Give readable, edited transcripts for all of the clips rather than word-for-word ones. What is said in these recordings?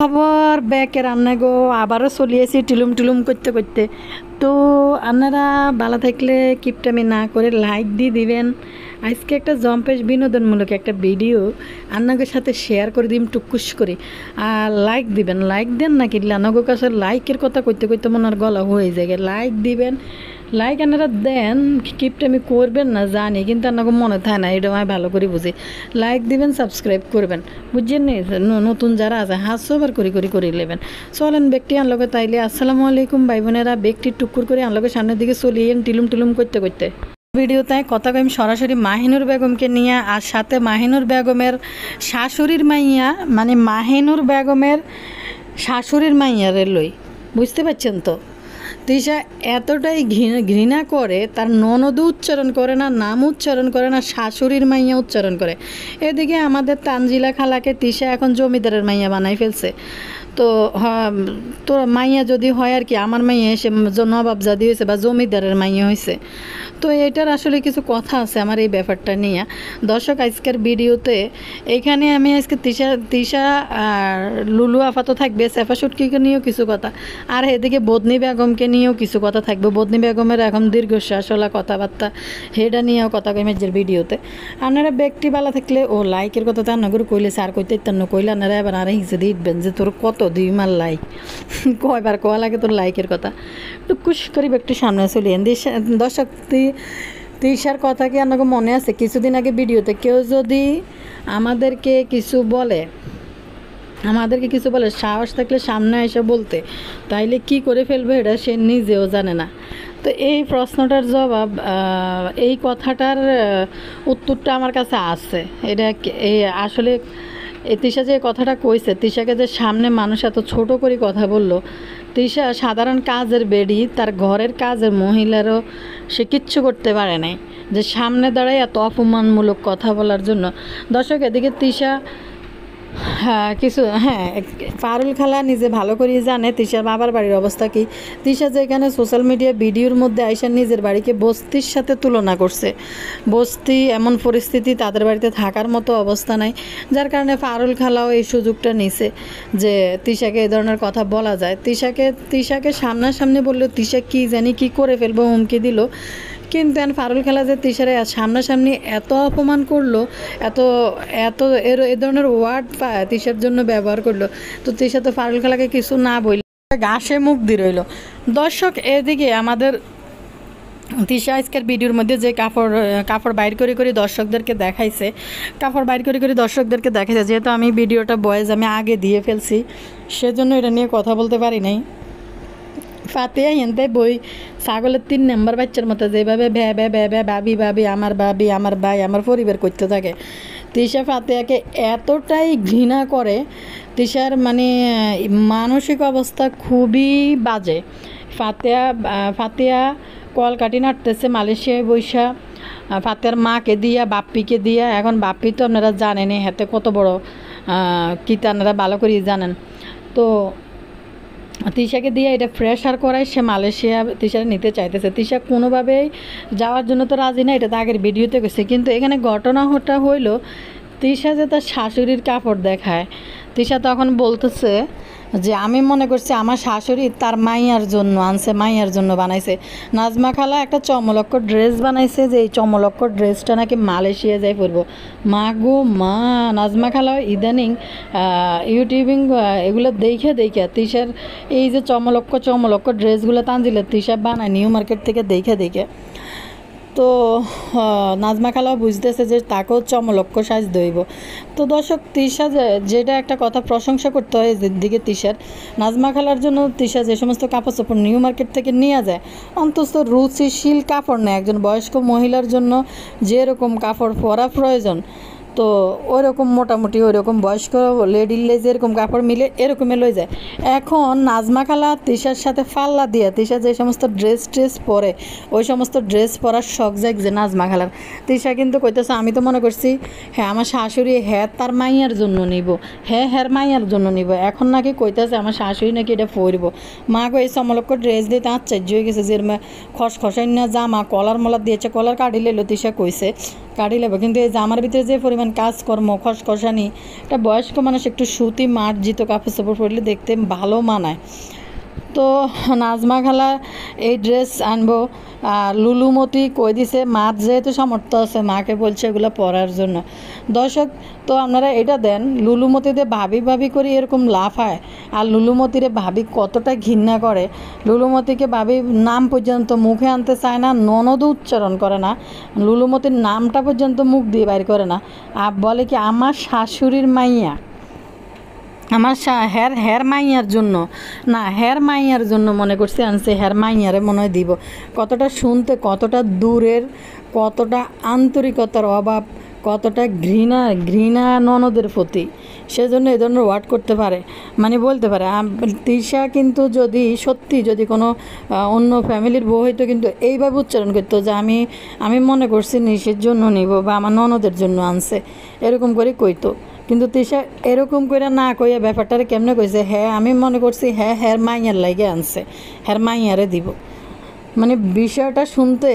খবর ব্যাকে রান্না গো আবারও চলিয়েছি টিলুম টিলুম করতে করতে। তো আপনারা ভালো থাকলে কিপটামি না করে লাইক দিয়ে দিবেন। আজকে একটা জম্পেশ বিনোদনমূলক একটা ভিডিও আপনাদের সাথে শেয়ার করে দিম টুকুস করে। আর লাইক দিবেন, লাইক দেন না কিনলে আপনাদের কাছে লাইকের কথা করতে করতে মনে গলা হয়ে যায়। লাইক দিবেন, লাইক আপনারা দেন, কিপটামি করবেন না জানি, কিন্তু আপনাকে মনে থাকে না, এটা আমি ভালো করে বুঝি। লাইক দিবেন, সাবস্ক্রাইব করবেন, বুঝছেন নি? নতুন যারা আছে হাতসবার করে নেবেন। চলেন ব্যক্তি আনলোকে তাইলে। আসসালামু আলাইকুম ভাই বোনেরা। ব্যক্তি টুকুর করে আনলোকে সামনের দিকে চলিয়েন টিলুম টিলুম করতে করতে। ভিডিওতে কথা কইম সরাসরি মাহিনুর বেগমকে নিয়ে, আর সাথে মাহিনুর বেগমের শাশুড়ির মাইয়া, মানে মাহিনুর বেগমের শাশুড়ির মাইয়ারে লই, বুঝতে পারছেন তো? তৃষা এতটাই ঘৃণা করে, তার ননদও উচ্চারণ করে না, নাম উচ্চারণ করে না, শাশুড়ির মাইয়া উচ্চারণ করে। এদিকে আমাদের তানজিলা খালাকে তৃষা এখন জমিদারের মাইয়া বানাই ফেলছে। তো তো মাইয়া যদি হয় আর কি, আমার মাইয়া এসে নবাবজাদি হয়েছে বা জমিদারের মাইয়া হয়েছে। তো এটার আসলে কিছু কথা আছে আমার এই ব্যাপারটা নিয়ে। দর্শক, আজকের ভিডিওতে এখানে আমি আজকে তৃষা আর লুলু আফাতো থাকবে, সেফা সুটকিকে নিয়েও কিছু কথা, আর এদিকে বদনি বেগমকে নিয়েও কিছু কথা থাকবে। বদনি বেগমের এখন দীর্ঘশ্বাসওয়ালা কথাবার্তা, হেডা নিয়েও কথা কই মেজের ভিডিওতে। আপনারা ব্যক্তিবালা থাকলে ও লাইকের কথা তো রান্না করে কইলে আর কইতে ইত্যান্ন কইলে আপনারা এবার আর হিসে দিবেন যে তোর কত 2 মাল লাইক কয়বার কোয়া লাগে তোর লাইকের কথা। টুকুস করি একটু সামনে চলিয়েন। দর্শক, তৃষার কথা কি আপনাকে মনে আছে? কিছুদিন আগে ভিডিওতে কেউ যদি আমাদেরকে কিছু বলে, সাহস থাকলে সামনে এসে বলতে, তাইলে কি করে ফেলবে এটা সে নিজেও জানে না। তো এই প্রশ্নটার জবাব, এই কথাটার উত্তরটা আমার কাছে আছে। এটা আসলে তৃষা যে কথাটা কইছে, তৃষাকে যে সামনে মানুষ এত ছোট করে কথা বলল। তৃষা সাধারণ কাজের বেডি, তার ঘরের কাজের মহিলারও সে কিচ্ছু করতে পারে নাই যে সামনে দাঁড়ায় এত অপমানমূলক কথা বলার জন্য। দর্শক, এদিকে তৃষা ফারুল খালা নিজে ভালো করে জানে তৃষার বাবার বাড়ির অবস্থা কি। তৃষা যেখানে সোশ্যাল মিডিয়া ভিডিওর মধ্যে আইসা নিজের বাড়িকে বস্তির সাথে তুলনা করছে। বস্তি এমন পরিস্থিতি, তাদের বাড়িতে থাকার মতো অবস্থা নাই, যার কারণে ফারুল খালাও এই সুযোগটা নিছে যে তৃষাকে এই ধরনের কথা বলা যায়। তৃষাকে সামনাসামনি বললো, তৃষা কি জানি কি করে ফেলবো, হুমকি দিল। কিন্তু ফারুল খালা যে তৃষারে সামনাসামনি এত অপমান করলো, এত এত এ ধরনের ওয়ার্ড তৃষার জন্য ব্যবহার করলো, তো তৃষা তো ফারুল খালাকে কিছু না বললে ঘাসে মুখ দিয়ে রইল। দর্শক, এদিকে আমাদের তৃষা আজকের ভিডিওর মধ্যে যে কাপড় বাইর করে দর্শকদেরকে দেখাইছে, যেহেতু আমি ভিডিওটা বয়েজ আমি আগে দিয়ে ফেলছি, সেজন্য এটা নিয়ে কথা বলতে পারি নাই। ফাতেয়া হেনতে বই ছাগলের 3 নম্বর বাচ্চার মতো যেভাবে ভ্যা ভ্যা ভ্যা ভ্যা ভাবি ভাবি আমার ভাবি আমার ভাই আমার পরিবার করতে থাকে। তৃষা ফাতেয়াকে এতটাই ঘৃণা করে, তৃষার মানে মানসিক অবস্থা খুবই বাজে। ফাতেয়া কলকাটি নাড়তেছে মালয়েশিয়ায় বৈশা, ফাতেয়ার মাকে দিয়া, বাপ্পিকে দিয়া। এখন বাপ্পি তো আপনারা জানেনই, হাতে কত বড় কিতা আপনারা ভালো করেই জানেন। তো তৃষাকে দিয়ে এটা প্রেশার করায় সে মালয়েশিয়া তৃষারে নিতে চাইতেছে। তৃষা কোনোভাবেই যাওয়ার জন্য তো রাজি না, এটা তো আগের ভিডিওতে গেছে। কিন্তু এখানে ঘটনাটা হইল, তৃষা যে তার শাশুড়ির কাপড় দেখায়, তৃষা তখন বলতেছে যে আমি মনে করছি আমার শাশুড়ি তার মাইয়ার জন্য আনছে, মাইয়ার জন্য বানাইছে। নাজমা খালা একটা চমলক্ষ ড্রেস বানাইছে, যে এই চমলক্ষ ড্রেসটা নাকি মালয়েশিয়া যাই পরবো। মা গো মা, নাজমা খালা ইদানিং ইউটিউবিং এগুলো দেখে তৃষার এই যে চমলক্ষ ড্রেসগুলো তানজিলের তৃষা বানায় নিউ মার্কেট থেকে দেখে। তো নাজমা খালাও বুঝতেছে যে তাকেও চমলক্ষ সাজ দইব। তো দর্শক, তৃষা যেটা একটা কথা প্রশংসা করতে হয় দিকে তৃষার, নাজমা খালার জন্য তৃষা যে সমস্ত কাপড় চোপড় নিউ মার্কেট থেকে নিয়ে যায়, অন্তত রুচিশীল কাপড় নেয়। একজন বয়স্ক মহিলার জন্য যেরকম কাপড় পরা প্রয়োজন, তো ওই রকম মোটামুটি ওই রকম বয়স্ক লেডির যেরকম কাপড় মিলে এরকমই লই যায়। এখন নাজমা খালা তৃষার সাথে ফাল্লা দিয়ে, তৃষা যে সমস্ত ড্রেস পরে ওই সমস্ত ড্রেস পরার শখ জাগছে নাজমা খালার। তৃষা কিন্তু কইতেছে, আমি তো মনে করছি আমার শাশুড়ি তার মাইয়ার জন্য নিব, মাইয়ার জন্য নিব। এখন নাকি কইতেছে আমার শাশুড়ি নাকি এটা পরব। মা গো, এই চমলক্ষ ড্রেস দিয়ে তো আশ্চর্য হয়ে গেছে, যে খসখসাই না জামা কলার মলার দিয়েছে, কলার কাটি লেলো। তৃষা কইছে কাটি লেবো, কিন্তু এই জামার ভিতরে যে পরিমাণ দেখেন কাজকর্ম খসখসানি, একটা বয়স্ক মানুষ একটু সুতি মার্জিত কাপড় চোপড় পরলে দেখতে ভালো মানায়। তো নাজমা খালা এই ড্রেস আনবো, আর লুলুমতি কই দিছে মার যেহেতু সামর্থ্য আছে মাকে বলছে এগুলো পরার জন্য। দর্শক তো আপনারা এটা দেন, লুলুমতিতে ভাবি ভাবি করে এরকম লাফায়, আর লুলুমতিরে ভাবি কতটা ঘৃণা করে। লুলুমতিকে ভাবি নাম পর্যন্ত মুখে আনতে চায় না, ননদও উচ্চারণ করে না, লুলুমতির নামটা পর্যন্ত মুখ দিয়ে বাইর করে না, আর বলে কি আমার শাশুড়ির মাইয়া, আমার হের মাইয়ার জন্য না, হের মাইয়ার জন্য মনে করছে আনছে, হের মাইয়ারে মনে হয় দিব। কতটা শুনতে কতটা দূরের, কতটা আন্তরিকতার অভাব, কতটা ঘৃণা ননদের প্রতি, সেজন্য এই ধরনের ওয়ার্ড করতে পারে, মানে বলতে পারে। তৃষা কিন্তু যদি কোনো অন্য ফ্যামিলির বউ হইতো কিন্তু এইভাবে উচ্চারণ করতো যে আমি মনে করছি নিশের জন্য নিব বা আমার ননদের জন্য আনছে, এরকম করে কইতো। কিন্তু তৃষা এরকম করে না কইয়া ব্যাপারটারে কেমনে কইছে, হ্যাঁ আমি মনে করছি হ্যাঁ মাইয়ার লাগে আনছে, হ্যাঁ মাইয়ারে দিব। মানে বিষয়টা শুনতে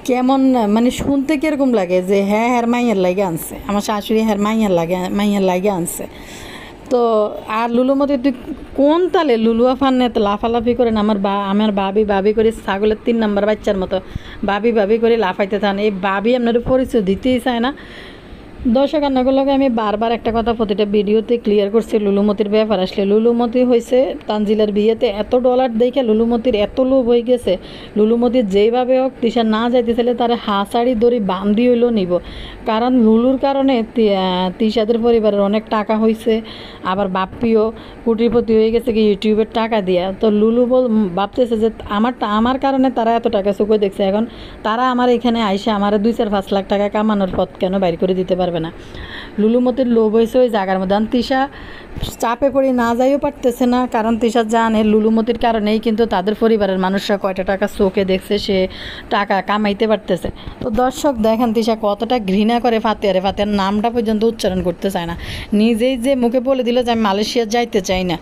কেমন, মানে শুনতে কীরকম লাগে যে হ্যাঁ মাইয়ার লাগে আনছে, আমার শাশুড়ি মাইয়ার লাগে আনছে। তো আর লুলুমতি তুই কোন তালে লুলুয়া ফান্নে তো লাফালাফি করেন, আমার বাবি করে ছাগলের 3 নম্বর বাচ্চার মতো বাবি করে লাফাইতে থান। এই বাবি আপনার পরিচয় দিতেই চায় না। দর্শক আন্নাগুলোকে আমি বারবার একটা কথা প্রতিটা ভিডিওতে ক্লিয়ার করছি, লুলুমতির ব্যাপার আসলে লুলুমতি হয়েছে তানজিলার বিয়েতে এত ডলার দেখে লুলুমতির এত লোভ হয়ে গেছে, লুলুমতির যেইভাবে হোক তৃষা না যাইতেছিলে তার হাসাড়ি দড়ি বান্ধি হইলেও নিব। কারণ লুলুর কারণে তৃষাদের পরিবারের অনেক টাকা হয়েছে, আবার বাপ্পিও কোটিপতি হয়ে গেছে কি ইউটিউবের টাকা দিয়া। তো লুলু ভাবতেছে যে আমার কারণে তারা এত টাকা চোখে দেখছে, এখন তারা আমার এখানে আইসে আমার 2-4-5 লাখ টাকা কামানোর পথ কেন বাইর করে দিতে পারবে না। লুলুমতির লোভ হয়েছে ওই জায়গার মধ্যে। তৃষা চাপে পড়ে না যাইও পারতেছে না, কারণ তৃষা জানে লুলুমতির কারণেই কিন্তু তাদের পরিবারের মানুষরা কয়টা টাকা চোখে দেখছে, সে টাকা কামাইতে পারতেছে। তো দর্শক দেখেন তৃষা কতটা ঘৃণা করে ফাতেহার নামটা পর্যন্ত উচ্চারণ করতে চায় না। নিজেই যে মুখে বলে দিল যে আমি মালয়েশিয়া যাইতে চাই না,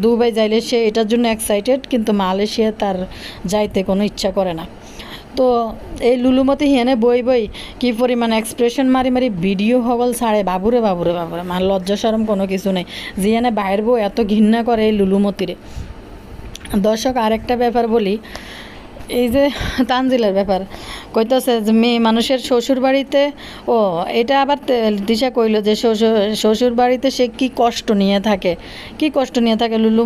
দুবাই যাইলে সে এটার জন্য এক্সাইটেড, কিন্তু মালয়েশিয়া তার যাইতে কোনো ইচ্ছা করে না। তো এই লুলুমতি হিয়ানে বই কি পরিমাণে এক্সপ্রেশন মারি ভিডিও হগল ছাড়ে, বাবুরে মানে লজ্জা শরম কোনো কিছু নেই। জিয়ানে বাইর বউ এত ঘৃণা করে এই লুলুমতিরে। দর্শক আরেকটা ব্যাপার বলি, এই যে তানজিলার ব্যাপার কইতেছে যে মেয়ে মানুষের শ্বশুর বাড়িতে, ও এটা আবার দিশা কইল যে শ্বশুর বাড়িতে সে কি কষ্ট নিয়ে থাকে লুলু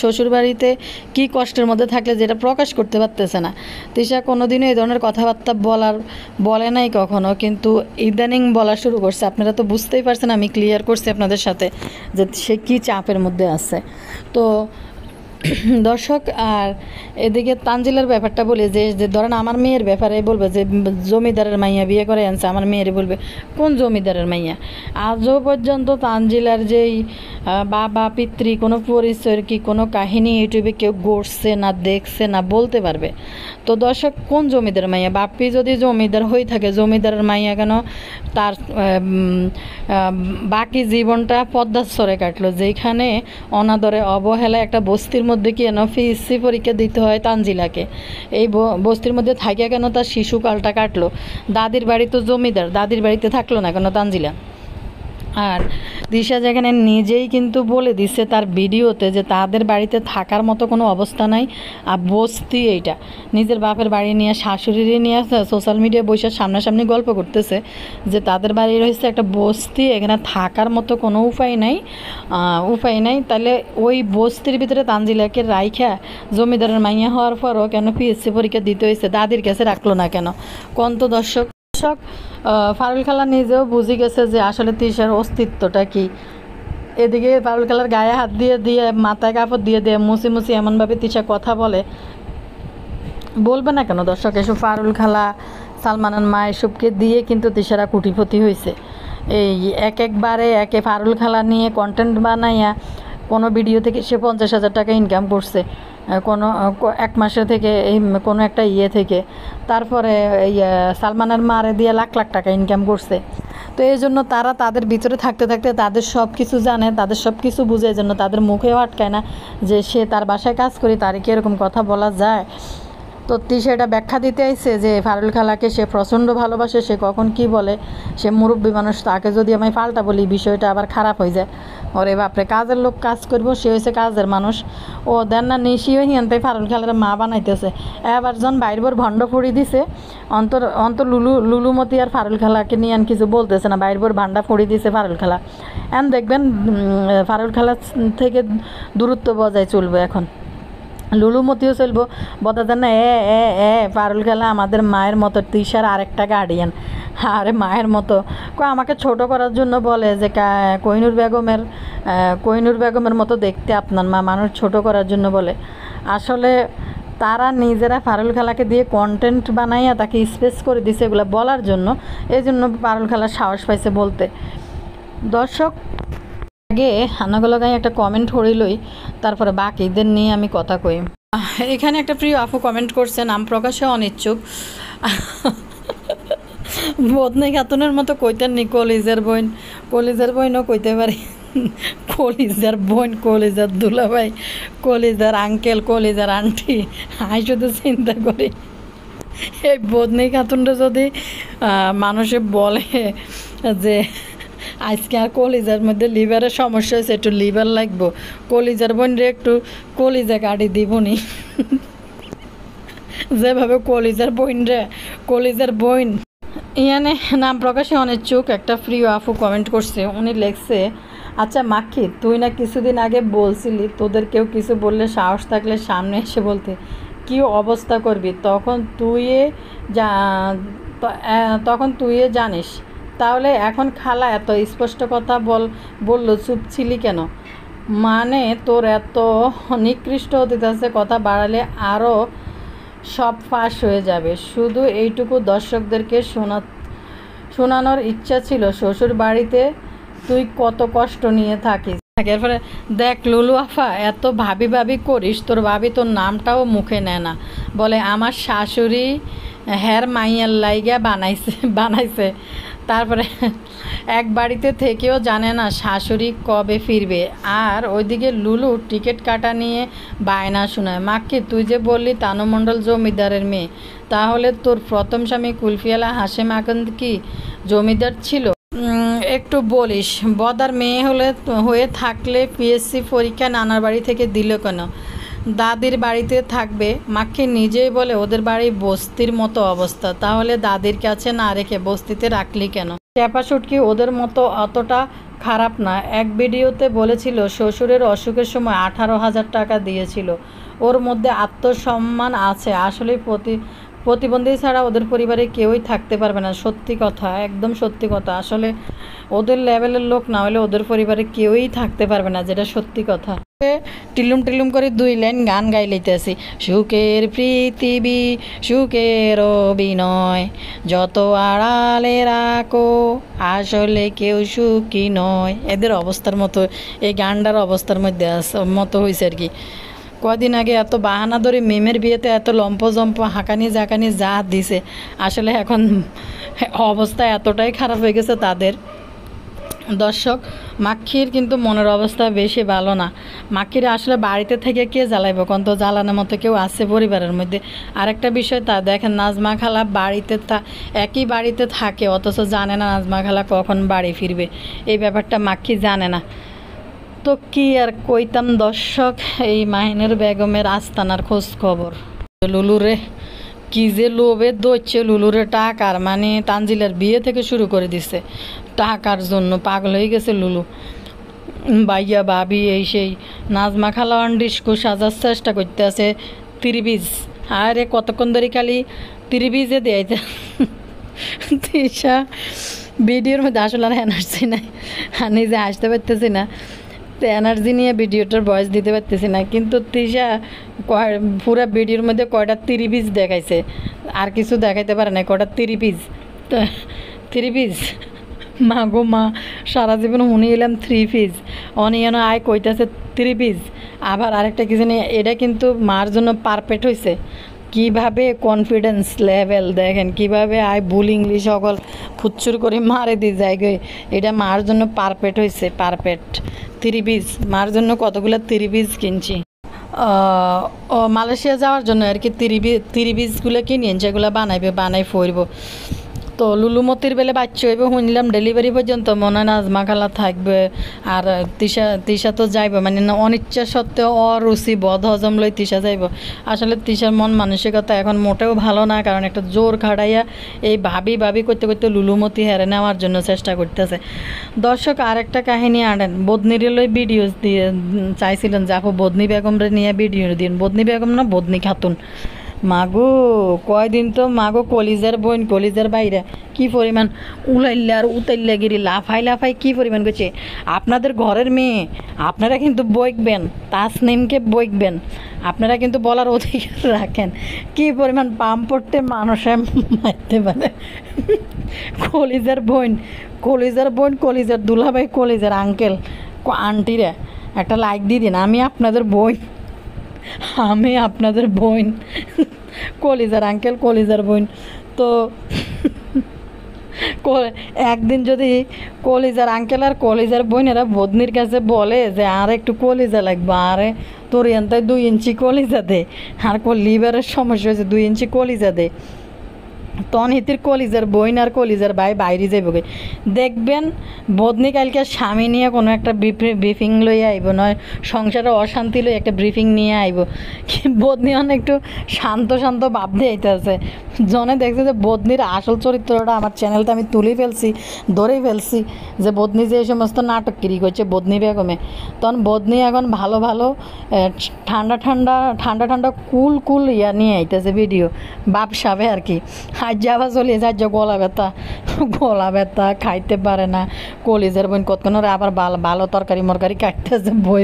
শ্বশুর বাড়িতে কি কষ্টের মধ্যে থাকলে যেটা প্রকাশ করতে পারতেছে না। তিশা কোনোদিনও এই ধরনের কথাবার্তা বলে নাই কখনো, কিন্তু ইদানিং বলা শুরু করছে। আপনারা তো বুঝতেই পারছেন, আমি ক্লিয়ার করছি আপনাদের সাথে যে সে কী চাপের মধ্যে আছে। তো দর্শক আর এদিকে তানজিলার ব্যাপারটা বলি যে ধরেন আমার মেয়ের ব্যাপারে বলবে যে জমিদারের মাইয়া বিয়ে করে আনছে, আমার মেয়েরে বলবে কোন জমিদারের মাইয়া। আজও পর্যন্ত তানজিলার যেই বাবা পিতৃ কোনো পরিচয়ের কি কোনো কাহিনী ইউটিউবে কেউ গড়ছে না দেখছে না বলতে পারবে। তো দর্শক কোন জমিদার মাইয়া, বাপ্পি যদি জমিদার হয়ে থাকে জমিদারের মাইয়া কেন তার বাকি জীবনটা পদ্মার সরে কাটলো, যেখানে অনাদরে অবহেলায় একটা বস্তির মধ্যে কি যেন পিএসসি পরীক্ষা দিতে হয় তানজিলাকে, এই বস্তির মধ্যে থাকিয়া কেন তার শিশুকালটা কাটলো। দাদির বাড়ি তো জমিদার, দাদির বাড়িতে থাকলো না কেন তানজিলা। আর দিশা যেখানে নিজেই কিন্তু বলে দিচ্ছে তার ভিডিওতে যে তাদের বাড়িতে থাকার মতো কোনো অবস্থা নাই, আর বস্তি এইটা নিজের বাপের বাড়ি নিয়ে শাশুড়ি নিয়ে সোশ্যাল মিডিয়ায় বসে সামনাসামনি গল্প করতেছে যে তাদের বাড়ি রয়েছে একটা বস্তি, এখানে থাকার মতো কোনো উপায় নাই। তাহলে ওই বস্তির ভিতরে তানজিলাকে রাইখা জমিদারের মাইয়া হওয়ার পরও কেন পিএসসি পরীক্ষা দিতে হয়েছে, দাদির কাছে রাখলো না কেন কোন তো দর্শক। ফারুল খালা নিজেও বুঝে গেছে যে আসলে তিশার অস্তিত্বটা কি। এদিকে ফারুল খালার গায়ে হাত দিয়ে মাথায় কাপড় দিয়ে মুছি এমনভাবে তিশা কথা বলবে না কেন দর্শক। এসব ফারুল খালা সালমানের মা এসবকে দিয়ে কিন্তু তিশারা কুটিপতি হয়েছে। এই একবারে ফারুল খালা নিয়ে কন্টেন্ট বানাইয়া কোনো ভিডিও থেকে সে 50,000 টাকা ইনকাম করছে, কোনো 1 মাসে থেকে এই কোনো একটা থেকে, তারপরে সালমানের মারে দিয়ে লাখ টাকা ইনকাম করছে। তো এই জন্য তারা তাদের ভিতরে থাকতে তাদের সব কিছু জানে, তাদের সব কিছু বুঝে, এই জন্য তাদের মুখেও আটকায় না যে সে তার বাসায় কাজ করি তার কি এরকম কথা বলা যায়। তো তিশা এটা ব্যাখ্যা দিতে আইছে যে ফারুল খালাকে সে প্রচণ্ড ভালোবাসে, সে কখন কি বলে, সে মুরব্বী মানুষ, তাকে যদি আমি পাল্টা বলি বিষয়টা আবার খারাপ হয়ে যায়। ওরে বাপরে, কাজের লোক কাজ করবো, সে হয়েছে কাজের মানুষ। ও দেন না নিশি হয়ে হিয়ান্তাই ফারুল খালার মা বানাইতেছে। এবার যখন বাইরবর ভণ্ড ফুড়ি দিছে, অন্তর লুলুমতি আর ফারুল খালাকে নিয়ে আন কিছু বলতেছে না, বাইরবর ভান্ডা ফুড়ি দিছে ফারুল খালা। এখন দেখবেন ফারুল খালা থেকে দূরত্ব বজায় চলবে এখন, লুলুমতিও চলবো বদা দেন না। ফারুল খালা আমাদের মায়ের মতো, তিশার আরেকটা গার্ডিয়ান, আরে মায়ের মতো। আমাকে ছোট করার জন্য বলে যে কোহিনুর বেগমের মতো দেখতে আপনার মা, মানুষ ছোট করার জন্য বলে। আসলে তারা নিজেরা ফারুল খালাকে দিয়ে কন্টেন্ট বানাইয়া তাকে স্পেস করে দিছে এগুলো বলার জন্য, এই জন্য ফারুল খালা সাহস পাইছে বলতে। দর্শক, আগে হান্নাগুলোগাই একটা কমেন্ট হরিলই, তারপরে বাকিদের নিয়ে আমি কথা কই। এখানে একটা প্রিয় আপু কমেন্ট করছে, নাম প্রকাশে অনিচ্ছুক। বদনে খাতুনের মতো কইতেন নি কলিজার বইনও কইতে পারি, কলিজার বোন, কলিজার দুলাভাই, কলিজার আঙ্কেল, কলিজার আন্টি। আমি শুধু চিন্তা করি এই বদনে খাতুনটা যদি মানুষে বলে যে আজকে আর কলিজার মধ্যে লিভারের সমস্যা হয়েছে, একটু লিভার লাগবো, কলিজার বোন রে একটু কলিজা কাটি দিবনি। যেভাবে কলিজার বোন ইয়ানে নাম প্রকাশে অনিচ্ছুক একটা প্রিয় আপু কমেন্ট করছে। উনি লিখছে, আচ্ছা মাক্ষী, তুই না কিছুদিন আগে বলছিলি তোদের কেউ কিছু বললে সাহস থাকলে সামনে এসে বলতে, কি অবস্থা করবি, তখন তুই জানিস। তাহলে এখন খালা এত স্পষ্ট কথা বললো, চুপ ছিলি কেন? মানে তোর এত নিকৃষ্ট অতীত আছে, কথা বাড়ালে আরও সব ফাঁস হয়ে যাবে। শুধু এইটুকু দর্শকদেরকে শোনানোর ইচ্ছা ছিল, শ্বশুর বাড়িতে তুই কত কষ্ট নিয়ে থাকিস। এরপরে দেখ লুলু আফা, এত ভাবি করিস, তোর ভাবি তোর নামটাও মুখে নেয় না, বলে আমার শাশুড়ি হ্যার মাইয়ার লাইগা বানাইছে। তারপরে এক বাড়িতে থেকেও জানে না শাশুড়ি কবে ফিরবে। আর ওইদিকে লুলু টিকিট কাটা নিয়ে বায়না শোনায়। মাকে তুই যে বললি তানুমণ্ডল জমিদারের মেয়ে, তাহলে তোর প্রথম স্বামী কুলফিয়ালা হাশেম আকন্দ কি জমিদার ছিল? একটু বলিস, বদার মেয়ে হয়ে থাকলে পিএসসি পরীক্ষা নানার বাড়ি থেকে দিল কেন? দাদির বাড়িতে থাকবে। মাকে নিজেই বলে ওদের বাড়ি বস্তির মতো অবস্থা, তাহলে দাদির কাছে না রেখে বস্তিতে রাখলি কেন? চ্যাপা সুটকি ওদের মতো অতটা খারাপ না। এক ভিডিওতে বলেছিল শ্বশুরের অসুখের সময় 18,000 টাকা দিয়েছিল, ওর মধ্যে আত্মসম্মান আছে। আসলে প্রতিবন্ধী ছাড়া ওদের পরিবারে কেউই থাকতে পারবে না। সত্যি কথা, একদম সত্যি কথা। আসলে ওদের লেভেলের লোক না হলে ওদের পরিবারে কেউই থাকতে পারবে না, যেটা সত্যি কথা। টিলুম করে 2 লাইন গান গাই লইতেছি। সুখের পৃথিবী সুখের অভিনয়, যত আড়ালে রাখো আসলে কেউ সুখী নয়। এদের অবস্থার মতো, এই গানটার অবস্থার মধ্যে মতো হয়েছে আর কি। কদিন আগে এত বাহানা ধরে মেমের বিয়েতে এত লম্প হাঁকানি জাকানি যা দিছে, আসলে এখন অবস্থা এতটাই খারাপ হয়ে গেছে তাদের। দর্শক, মাক্ষীর কিন্তু মনের অবস্থা বেশি ভালো না। মাক্ষীর আসলে বাড়িতে থেকে কে জ্বালাইব, কোন তো জ্বালানোর মতো কেউ আছে পরিবারের মধ্যে। আরেকটা বিষয়, তা দেখেন নাজমা খালা একই বাড়িতে থাকে, অথচ জানে না নাজমা খালা কখন বাড়ি ফিরবে। এই ব্যাপারটা মাক্ষী জানে না। তো কি আর কইতাম দর্শক, এই মাহিনের বেগমের আস্তানার খোঁজ খবর। লুলুরে কি যে লোভে দইছে, লুলুরে টাকার, মানে তানজিলের বিয়ে থেকে শুরু করে দিছে, টাকার জন্য পাগল হয়ে গেছে লুলু। বাইয়া ভাবি এই সেই নাজমা খালা ডিস্কো সাজার চেষ্টা করতে আছে 3 আরে কতক্ষণ ধরে খালি 3 দিয়েছে। তিশা ভিডিওর মধ্যে আসলে আর এনার্জি নাই, নিজে আসতে পারতেছি না, তো এনার্জি নিয়ে ভিডিওটার ভয়েস দিতে পারতেছি না। কিন্তু তিশা পুরো ভিডিওর মধ্যে কয়টা 3 দেখাইছে, আর কিছু দেখাইতে পারে না। কয়টা 3 মা গো মা, সারা জীবন শুনে এলাম 3 অনিয়ন আয় কইতেছে 3 আবার আরেকটা কিছু নিয়ে। এটা কিন্তু মার জন্য পারফেক্ট হয়েছে। কিভাবে কনফিডেন্স লেভেল দেখেন, কিভাবে আয় ভুল ইংলিশ সকল ফুচ্ছুর করে মারে দিয়ে যায় গে। এটা মার জন্য পারফেক্ট হয়েছে, পারফেক্ট 3 মার জন্য কতগুলো 3 কিনছি। মালয়েশিয়া যাওয়ার জন্য আর কি তিরিবিজগুলো কিনে যেগুলো বানাই ফইরব। তো লুলুমতির বেলে বাচ্চা হইব শুনলাম ডেলিভারি পর্যন্ত মনে হয় নাজমা খালা থাকবে। আর তিশা তো যাইব মানে না অনিচ্ছা সত্ত্বেও অরুচি বদ হজম লই তিশা যাইব। আসলে তিশার মন মানসিকতা এখন মোটেও ভালো না, কারণ একটা জোর খাড়াইয়া এই ভাবি করতে করতে লুলুমতি হেরে নেওয়ার জন্য চেষ্টা করতেছে। দর্শক আরেকটা কাহিনী আনেন, বদনির লই ভিডিও দিয়ে চাইছিলেন যে আপু বদনি বেগমরে নিয়ে ভিডিও দিন। বদনি বেগম না বদনি খাতুন, মাগো কয়দিন তো মাগো কলিজার বাইরে কি পরিমাণ উলাইল্লা আর উতাইল্লা গিরি লাফাই কি পরিমাণ করছে। আপনাদের ঘরের মেয়ে আপনারা কিন্তু বইকবেন, তাসনিমকে বইকবেন, আপনারা কিন্তু বলার অধিকার রাখেন। কি পরিমাণ পাম পড়তে মানুষে মারতে পারে। কলিজার বোন কলিজার দুলাভাই কলিজার আঙ্কেল আন্টিরা একটা লাইক দিয়ে দিন। আমি আপনাদের বোন কলিজার আঙ্কেল কলিজার বোন। তো একদিন যদি কলিজার আঙ্কেল আর কলিজার বোনেরা বদনির কাছে বলে যে আর একটু কলিজা লাগবে, আরে তোর এনতায় 2 ইঞ্চি কলিজা দে, আর লিভারের সমস্যা হয়েছে 2 ইঞ্চি কলিজা দে, তখন হিতির কলিজার বইন আর কলিজার বাইরে যাইবগে। দেখবেন বদনি কালকে স্বামী নিয়ে কোনো একটা ব্রিফিং লইয়া আইব, নয় সংসারে অশান্তি লই একটা ব্রিফিং নিয়ে আইব। বদনি অনেক একটু শান্ত ভাব দিয়ে আইতেছে। জনে দেখছে যে বদনির আসল চরিত্রটা আমার চ্যানেলটা আমি ধরেই ফেলছি যে বদনি যে এই সমস্ত নাটকগিরি করছে বদনি বেগমে। তখন বদনি এখন ভালো ঠান্ডা কুল ইয়া নিয়ে আইতেছে ভিডিও বাপসাবে আর কি। আজ আবার চলিয়ে যায় গলা ব্যথা খাইতে পারে না। কলিজের বোন কতক্ষণ আবার ভালো তরকারি মরকারি কাটতেছে বই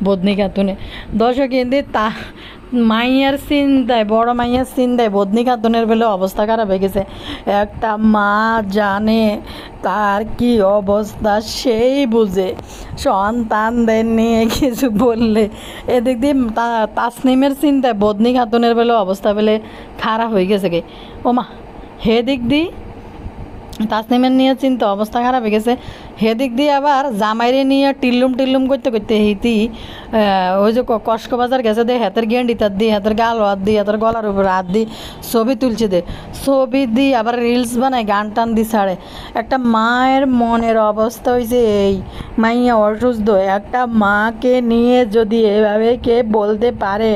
বদনি খাতুনে। দর্শক কিন্তু বড় মাইয়ার চিন্তায় বদনি খাতুনের বেলে অবস্থা খারাপ হয়ে গেছে। একটা মা জানে তার কি অবস্থা, সেই বুঝে সন্তানদের নিয়ে কিছু বললে। এদিক দিয়ে তাসনিমের চিন্তায় বদনি খাতুনের বেলে অবস্থা বেলে খারাপ হয়ে গেছে গে। ওমা হেদিক দিয়ে তাসনিমের নিয়ে চিন্তা অবস্থা খারাপ হয়ে গেছে। হেদিক দিয়ে আবার জামাইরে নিয়ে টিল্লুম করতে হেতি ওই যে কসকবাজার গেছে দে হাতের গেন্ডিতার দিয়ে হাতের গাল হাত দিয়ে হাতের গলার উপর হাত দিয়ে ছবি তুলছে দে, ছবি দিয়ে আবার রিলস বানায় গান টান দিয়ে ছাড়ে। একটা মায়ের মনের অবস্থা হয়েছে এই, মাইয়া অসুস্থ, একটা মাকে নিয়ে যদি এভাবে কে বলতে পারে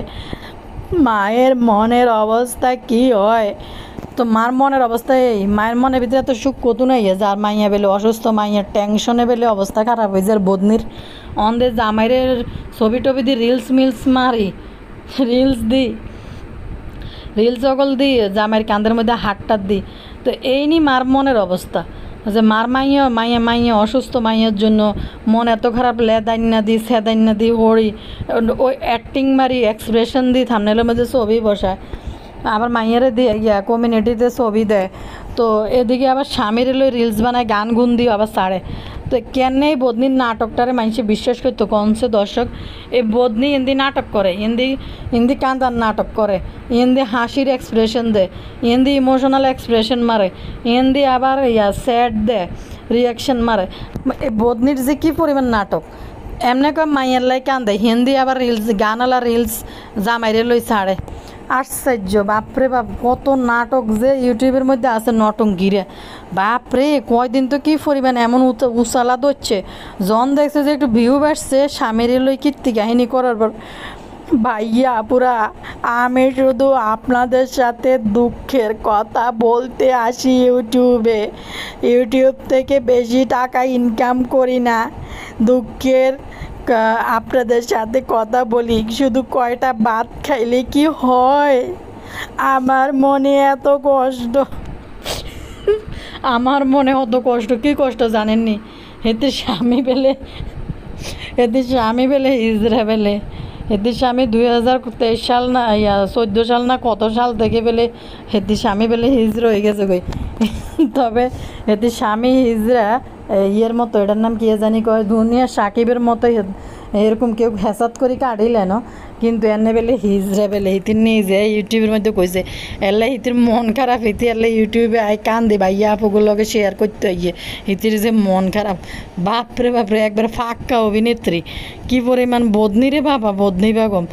মায়ের মনের অবস্থা কি হয়। তো মার মনের অবস্থা এই, মায়ের মনের ভিতরে এত সুখ কত নাই যার মাইয়া বেলে অসুস্থ, মাইয়া টেনশনে বেলে অবস্থা খারাপ হয়ে যায়। বদনির অন্ধে জামাইরের ছবি টবি দিয়ে রিলস মারি রিলস সকল দিই জামাইয়ের কান্দের মধ্যে হাতটাত দিই। তো এই নি মার মনের অবস্থা যে মার মাইয়া অসুস্থ, মাইয়ার জন্য মন এত খারাপ, সেদাইন্না দি হরি ওই অ্যাক্টিং মারি এক্সপ্রেশন দিই থামনেলের মধ্যে ছবি বসায়, আবার মাইয়ারে দিয়ে কমিউনিটিতে ছবি দেয়। তো এদিকে আবার স্বামীর লই রিলস বানায় গান গুন দিয়ে আবার ছাড়ে। তো কেন এই বদনির নাটকটারে মানুষে বিশ্বাস করতো কনসে দর্শক? এই বদনি হিন্দি নাটক করে, হিন্দি কান্দার নাটক করে, হিন্দি হাসির এক্সপ্রেশন দেয়, হিন্দি ইমোশনাল এক্সপ্রেশন মারে, হিন্দি আবার স্যাড দেয় রিয়াকশন মারে। এই বদনির যে কী পরিমাণ নাটক, এমনি কয় মাইয়ার লাই কান্দে, হিন্দি আবার গানওয়ালা রিলস জামাইরে লই ছাড়ে। আশ্চর্য, বাপরে বাপ, কত নাটক যে ইউটিউবের মধ্যে আছে নটঙ্গিরে, বাপরে কয়দিন তো কি পরিমাণ এমন উচালা দচ্ছে। জন দেখছে যে একটু ভিউ বাড়ছে স্বামীর লই কীর্তি কাহিনী করার পর। ভাইয়া পুরা আমি শুধু আপনাদের সাথে দুঃখের কথা বলতে আসি ইউটিউব থেকে বেশি টাকা ইনকাম করি না, দুঃখের আপনাদের সাথে কথা বলি। শুধু কয়টা ভাত খাইলে কি হয়, আমার মনে এত কষ্ট, কি কষ্ট জানেননি? এতে স্বামী বেলে হিজড়া বেলে, এতে স্বামী 2023 সাল না 14 সাল না কত সাল থেকে বেলে হেতি স্বামী বেলে হিজড়া হয়ে গেছে গই। তবে এতে স্বামী হিজড়া ইয়ের মতো, এটার নাম কি জানি কয়, দুনিয়া সাকিবের মতো এরকম কেউ হেসাত করে কাটিলেন, কিন্তু এনে বেলে হিজরা বেলে হিতির নিজে ইউটিউবের মধ্যে কইছে এল্লা হিতির মন খারাপ, হিতি এল্লা ইউটিউবে আই কান্দে ভাইয়া আপুগুলোকে শেয়ার করতে হইয়ে হিতির যে মন খারাপ। বাপরে বাপরে, একবার ফাঁকা অভিনেত্রী, কি পরিমাণ বদনি রে বাবা, বদনি বেগম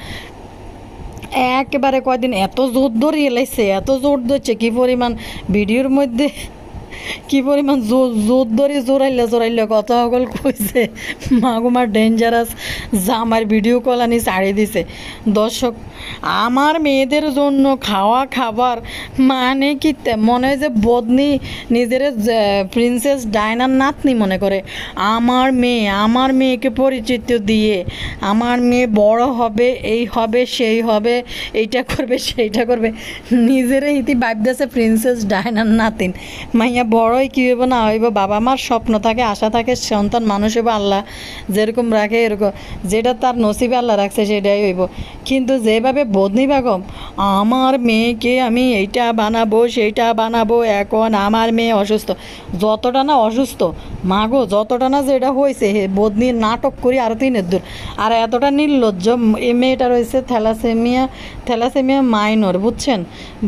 একেবারে কয়দিন এত জোর ধরিয়ে লাইছে, এত জোর ধরছে, কি পরিমাণ ভিডিওর মধ্যে কি পরিমাণ জোর ধরে জোরাইলে কথা সকল কইছে মাগুমার ডেঞ্জারাস জামার ভিডিও কল আনি ছাড়িয়ে দিছে। দর্শক, আমার মেয়েদের জন্য খাওয়া খাবার মানে কি মনে হয় যে বদনি নিজের প্রিন্সেস ডায়নার নাতনি মনে করে। আমার মেয়েকে পরিচিত দিয়ে আমার মেয়ে বড় হবে, এই হবে সেই হবে, এইটা করবে সেইটা করবে, নিজেরে ইতি ভাবতেছে প্রিন্সেস ডায়নার নাতিন। মাইয়া বড়ই কী হইব না হইব, বাবা মার স্বপ্ন থাকে, আশা থাকে, সন্তান মানুষ হইব, আল্লাহ যেরকম রাখে এরকম, যেটা তার নসিবে আল্লাহ রাখছে সেটাই হইব। কিন্তু যেভাবে বদনি বেগম আমার মেয়েকে আমি এইটা বানাবো সেইটা বানাবো, এখন আমার মেয়ে অসুস্থ, যতটা না অসুস্থ মাগো, যতটা না যেটা হয়েছে বদনির নাটক করি আরও 3 দূর। আর এতটা নির্লজ্জ, এই মেয়েটা রয়েছে থ্যালাসেমিয়া মাইনর, বুঝছেন,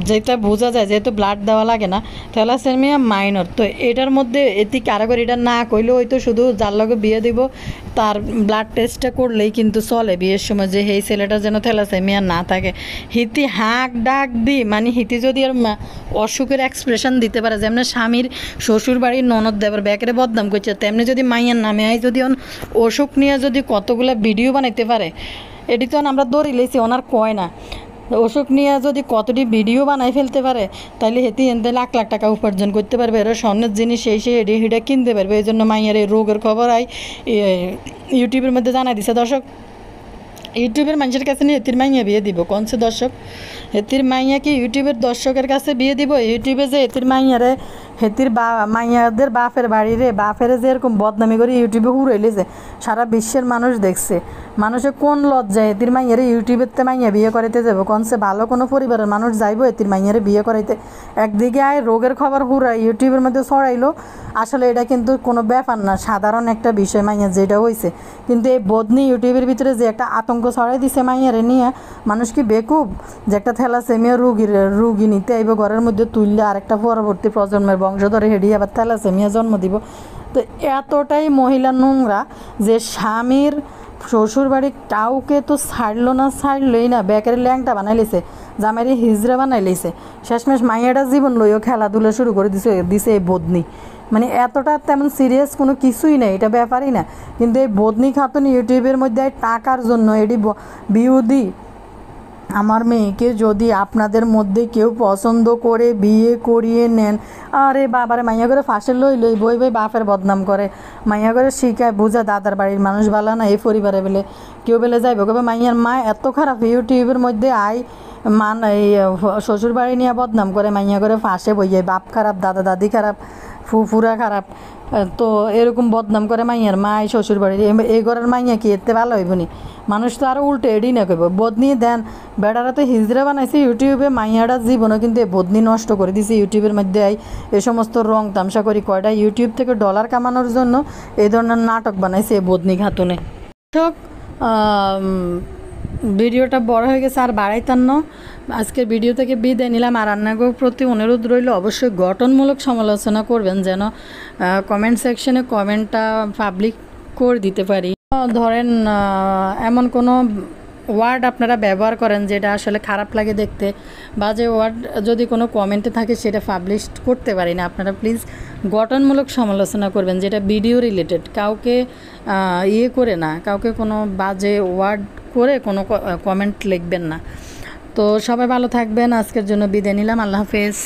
যেটা বোঝা যায় যেহেতু ব্লাড দেওয়া লাগে না, থ্যালাসেমিয়া মাইনর। তো এটার মধ্যে এটি কারাগর এটা না কইলেও হয়তো শুধু যার লগে বিয়ে দিব তার ব্লাড টেস্টটা করলেই কিন্তু চলে বিয়ের সময়, যে এই ছেলেটার যেন থ্যালাসেমিয়া না থাকে। হিতি হাঁক ডাক দি, মানে হিতি যদি আর অসুখের এক্সপ্রেশন দিতে পারে, যেমন স্বামীর শ্বশুর বাড়ির ননদ দেবার ব্যাকেরে বদনাম করছে, তেমনি যদি মাইয়ার নামে আই যদি অসুখ নিয়ে যদি কতগুলো ভিডিও বানাইতে পারে, এটি তো আমরা দৌড়ি লেছি, ওনার কয় না অসুখ নিয়ে যদি কতটি ভিডিও বানাই ফেলতে পারে, তাহলে হেতি এনতে লাখ লাখ টাকা উপার্জন করতে পারবে, এরা স্বর্ণের জিনিস সেই এডি হিডা কিনতে পারবে। এই জন্য মাইয়ার এই রোগের খবর ইউটিউবের মধ্যে জানাই দিছে। দর্শক, ইউটিউবের মানুষের কাছে নিয়ে হেতির মাইয়া বিয়ে দিব কোনছে? দর্শক, হেতির মাইয়া কি ইউটিউবের দর্শকের কাছে বিয়ে দিব? ইউটিউবে যে হেতির মাইয়ারে হেতির মাইয়াদের বাপের বাড়িরে বাপেরে যে এরকম বদনামি করে ইউটিউবে হুড়াইলেছে, সারা বিশ্বের মানুষ দেখছে, মানুষের কোন লজ্জায় হেতির মাইয়ারে ইউটিউবেরতে মাইয়া বিয়ে করাইতে যাবো কোনছে? ভালো কোনো পরিবারের মানুষ যাইবো হেতির মাইয়ারে বিয়ে করাইতে? একদিকে আয় রোগের খবর হুড়াই ইউটিউবের মধ্যে ছড়াইলো, আসলে এটা কিন্তু কোনো ব্যাপার না, সাধারণ একটা বিষয় মাইয়া যেটা হয়েছে। কিন্তু এই বদনি ইউটিউবের ভিতরে যে একটা আতঙ্ক ছড়াই দিছে মাইয়ারে নিয়ে, মানুষ কি বেকুব যে একটা থ্যালাসেমিয়া রুগী নিতে আইব ঘরের মধ্যে তুললে আরেকটা পরবর্তী প্রজন্মের বংশধরে হেডি আবার থ্যালাসেমিয়া জন্ম দিব? তো এতটাই মহিলা নোংরা যে স্বামীর শ্বশুর বাড়ি কাউকে তো ছাড়লোই না, ব্যাকের ল্যাংটা বানাই লেছে, জামাইরে হিজড়া বানাই লেছে, শেষমেশ মাইয়াটা জীবন লইও খেলাধুলা শুরু করে দিছে এই বদনি। মানে এতটা তেমন সিরিয়াস কোনো কিছুই নেই, এটা ব্যাপারই না। কিন্তু এই বদনি খাতুন ইউটিউবের মধ্যে টাকার জন্য এটি বিউদি আমার মেয়েকে যদি আপনাদের মধ্যে কেউ পছন্দ করে বিয়ে করিয়ে নেন, আরে বাবারে মাইয়া করে ফাঁসে লই বই বাপের বদনাম করে, মাইয়া করে শিখায় বুঝা দাদার বাড়ির মানুষ বালা না, এই পরিবারে বেলে কেউ বেলে যাইব কবে মাইয়ার মা এত খারাপ, ইউটিউবের মধ্যে এই শ্বশুর বাড়ি নিয়ে বদনাম করে, মাইয়া করে ফাঁসে বইয়ে বাপ খারাপ, দাদা দাদি খারাপ, ফুফুরা খারাপ, তো এরকম বদনাম করে মাইয়ার মা শ্বশুর বাড়ির, এই ঘরের মাইয়া কি এতে ভালো হইব নি? মানুষ তো আরও উল্টে এডি না করবো, বদনি দেন বেড়ারা তো হিজড়া বানাইছে ইউটিউবে, মাইয়াটা জীবনও কিন্তু এই বদনি নষ্ট করে দিছে ইউটিউবের মধ্যে এই সমস্ত রং তামসা করি কয়টা ইউটিউব থেকে ডলার কামানোর জন্য এই ধরনের নাটক বানাইছে এই বদনি খাতুনে। ভিডিওটা বড় হয়ে গেছে, আর বাড়াইতাম না, আজকের ভিডিও থেকে বিদায় নিলাম। আর রান্নাঘর প্রতি অনুরোধ রইল অবশ্যই গঠনমূলক সমালোচনা করবেন, যেন কমেন্ট সেকশনে কমেন্টটা পাবলিক করে দিতে পারি। ধরেন এমন কোনো ওয়ার্ড আপনারা ব্যবহার করেন যেটা আসলে খারাপ লাগে দেখতে, বা যে ওয়ার্ড যদি কোনো কমেন্টে থাকে সেটা পাবলিশ করতে পারি না, আপনারা প্লিজ গঠনমূলক সমালোচনা করবেন, যেটা ভিডিও রিলেটেড, কাউকে করে না, কাউকে কোনো বাজে ওয়ার্ড করে কোনো কমেন্ট লিখবেন না। তো সবাই ভালো থাকবেন, আজকের জন্য বিদায় নিলাম, আল্লাহ হাফেজ।